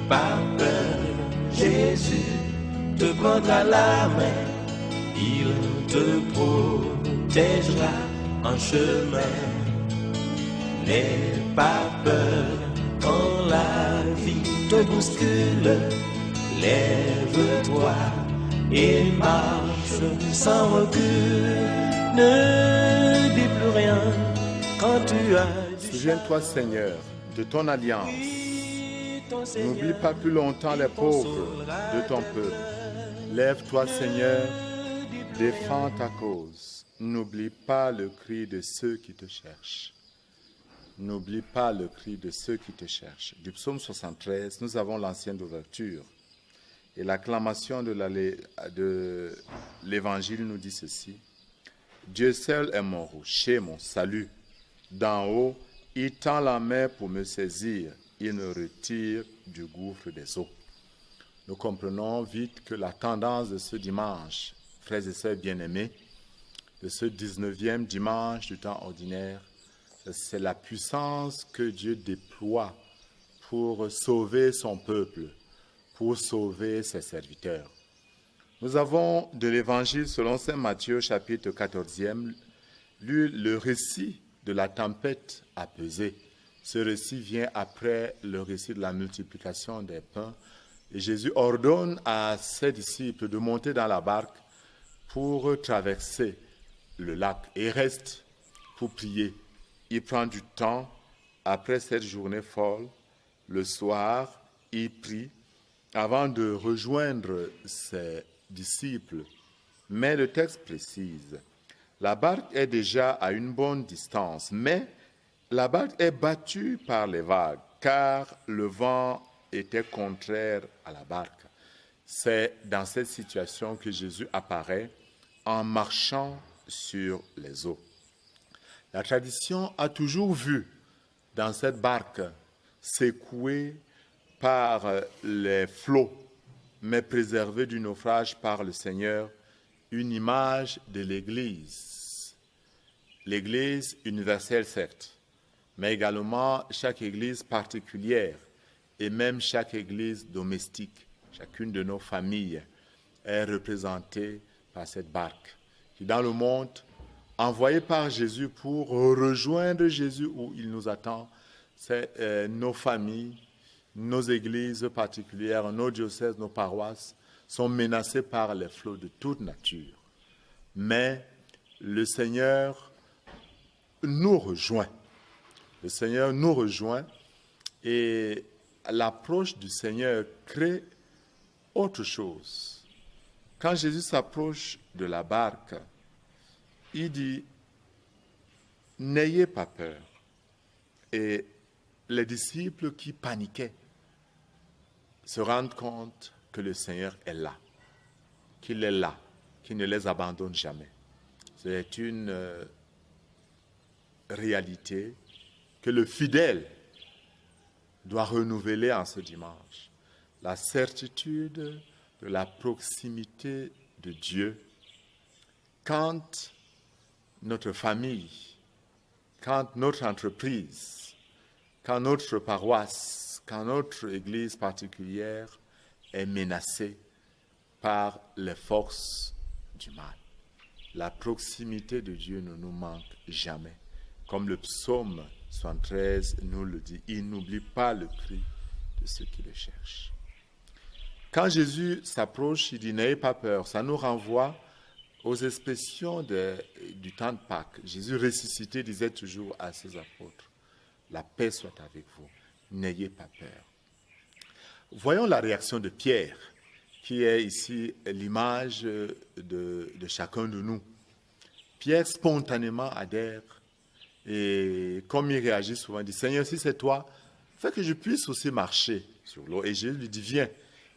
pas peur, Jésus te prendra la main, il te protégera en chemin. N'aie pas peur quand la vie te bouscule, lève-toi et marche sans recul. Ne dis plus rien quand tu as du Souviens-toi, Seigneur, de ton alliance. N'oublie pas plus longtemps les pauvres de ton peuple. Lève-toi, Seigneur, défends ta cause. N'oublie pas le cri de ceux qui te cherchent. N'oublie pas le cri de ceux qui te cherchent. Du psaume 73, nous avons l'ancienne ouverture. Et l'acclamation de l'évangile nous dit ceci. Dieu seul est mon rocher, mon salut. D'en haut, il tend la main pour me saisir. Il me retire du gouffre des eaux. Nous comprenons vite que la tendance de ce dimanche, frères et sœurs bien-aimés, de ce 19e dimanche du temps ordinaire, c'est la puissance que Dieu déploie pour sauver son peuple, pour sauver ses serviteurs. Nous avons de l'Évangile selon saint Matthieu, chapitre 14e, lu le récit de la tempête apaisée. Ce récit vient après le récit de la multiplication des pains. Et Jésus ordonne à ses disciples de monter dans la barque pour traverser le lac et reste pour prier. Il prend du temps après cette journée folle. Le soir, il prie avant de rejoindre ses disciples. Mais le texte précise, la barque est déjà à une bonne distance, mais la barque est battue par les vagues, car le vent était contraire à la barque. C'est dans cette situation que Jésus apparaît en marchant sur les eaux. La tradition a toujours vu dans cette barque secouée par les flots, mais préservée du naufrage par le Seigneur, une image de l'Église. L'Église universelle, certes, mais également chaque Église particulière et même chaque Église domestique. Chacune de nos familles est représentée par cette barque qui, dans le monde, envoyée par Jésus pour rejoindre Jésus où il nous attend, c'est nos familles, nos églises particulières, nos diocèses, nos paroisses sont menacées par les flots de toute nature. Mais le Seigneur nous rejoint. Le Seigneur nous rejoint et l'approche du Seigneur crée autre chose. Quand Jésus s'approche de la barque, il dit « N'ayez pas peur ». Et les disciples qui paniquaient se rendent compte que le Seigneur est là, qu'il est là, qu'il ne les abandonne jamais. C'est une réalité que le fidèle doit renouveler en ce dimanche. La certitude de la proximité de Dieu quand notre famille, quand notre entreprise, quand notre paroisse, quand notre église particulière est menacée par les forces du mal. La proximité de Dieu ne nous manque jamais. Comme le psaume 73 nous le dit, il n'oublie pas le cri de ceux qui le cherchent. Quand Jésus s'approche, il dit « N'ayez pas peur ». Ça nous renvoie aux expressions du temps de Pâques. Jésus ressuscité disait toujours à ses apôtres « La paix soit avec vous, n'ayez pas peur ». Voyons la réaction de Pierre, qui est ici l'image de chacun de nous. Pierre spontanément adhère et comme il réagit souvent, il dit « Seigneur, si c'est toi, fais que je puisse aussi marcher sur l'eau ». Et Jésus lui dit « Viens ».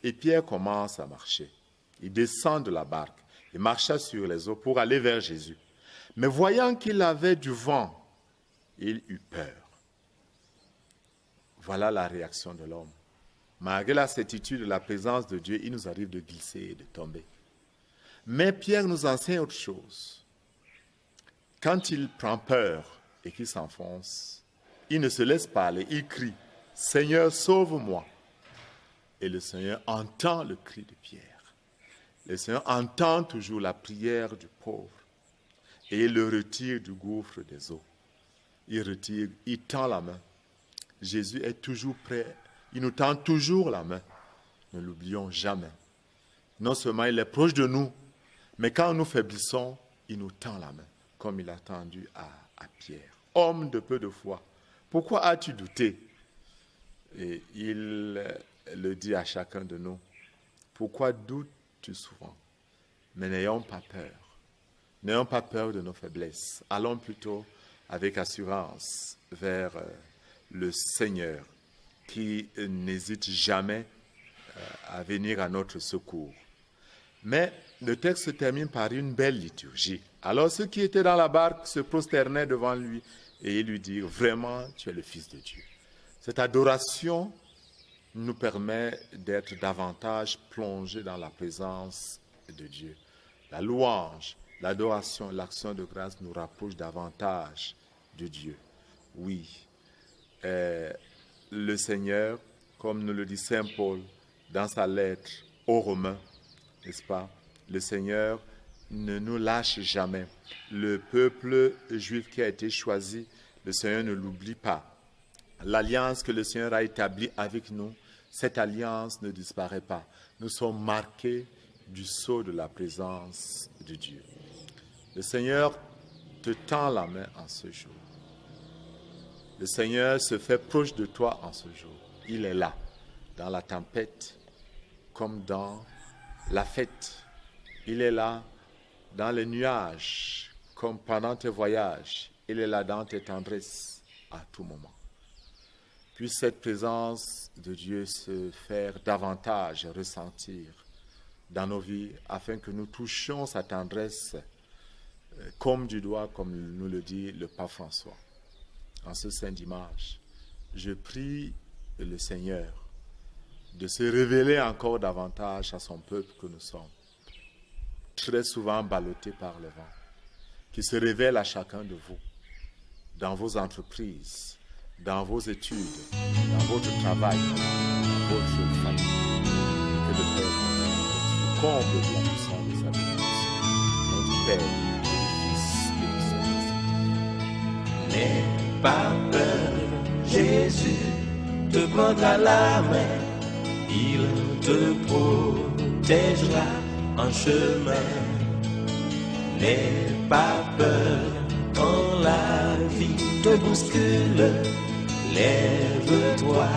Et Pierre commence à marcher. Il descend de la barque et marcha sur les eaux pour aller vers Jésus. Mais voyant qu'il avait du vent, il eut peur. Voilà la réaction de l'homme. Malgré la certitude de la présence de Dieu, il nous arrive de glisser et de tomber. Mais Pierre nous enseigne autre chose. Quand il prend peur et qu'il s'enfonce, il ne se laisse pas aller, il crie « Seigneur, sauve-moi ». Et le Seigneur entend le cri de Pierre. Le Seigneur entend toujours la prière du pauvre. Et il le retire du gouffre des eaux. Il retire, il tend la main. Jésus est toujours prêt. Il nous tend toujours la main. Ne l'oublions jamais. Non seulement il est proche de nous, mais quand nous faiblissons, il nous tend la main, comme il a tendu à Pierre. Homme de peu de foi, pourquoi as-tu douté? Et il le dit à chacun de nous. Pourquoi doutes-tu souvent? Mais n'ayons pas peur. N'ayons pas peur de nos faiblesses. Allons plutôt avec assurance vers le Seigneur qui n'hésite jamais à venir à notre secours. Mais le texte se termine par une belle liturgie. Alors ceux qui étaient dans la barque se prosternaient devant lui et ils lui dirent, vraiment, tu es le Fils de Dieu. Cette adoration nous permet d'être davantage plongés dans la présence de Dieu. La louange, l'adoration, l'action de grâce nous rapprochent davantage de Dieu. Oui, le Seigneur, comme nous le dit Saint Paul dans sa lettre aux Romains, n'est-ce pas? Le Seigneur ne nous lâche jamais. Le peuple juif qui a été choisi, le Seigneur ne l'oublie pas. L'alliance que le Seigneur a établie avec nous, cette alliance ne disparaît pas. Nous sommes marqués du sceau de la présence de Dieu. Le Seigneur te tend la main en ce jour. Le Seigneur se fait proche de toi en ce jour. Il est là, dans la tempête, comme dans la fête. Il est là dans les nuages, comme pendant tes voyages. Il est là dans tes tendresses, à tout moment. Puisse cette présence de Dieu se faire davantage ressentir dans nos vies, afin que nous touchions sa tendresse comme du doigt, comme nous le dit le pape François. En ce saint dimanche, je prie le Seigneur de se révéler encore davantage à son peuple que nous sommes, très souvent ballottés par le vent, qui se révèle à chacun de vous, dans vos entreprises, dans vos études, dans votre travail, dans votre famille, et que le Père comble de la puissance de sa bénédiction, notre Père, le Fils et le Saint-Esprit. N'aie pas peur, Jésus te prendra la main, il te protégera en chemin. N'aie pas peur quand la vie te bouscule, lève-toi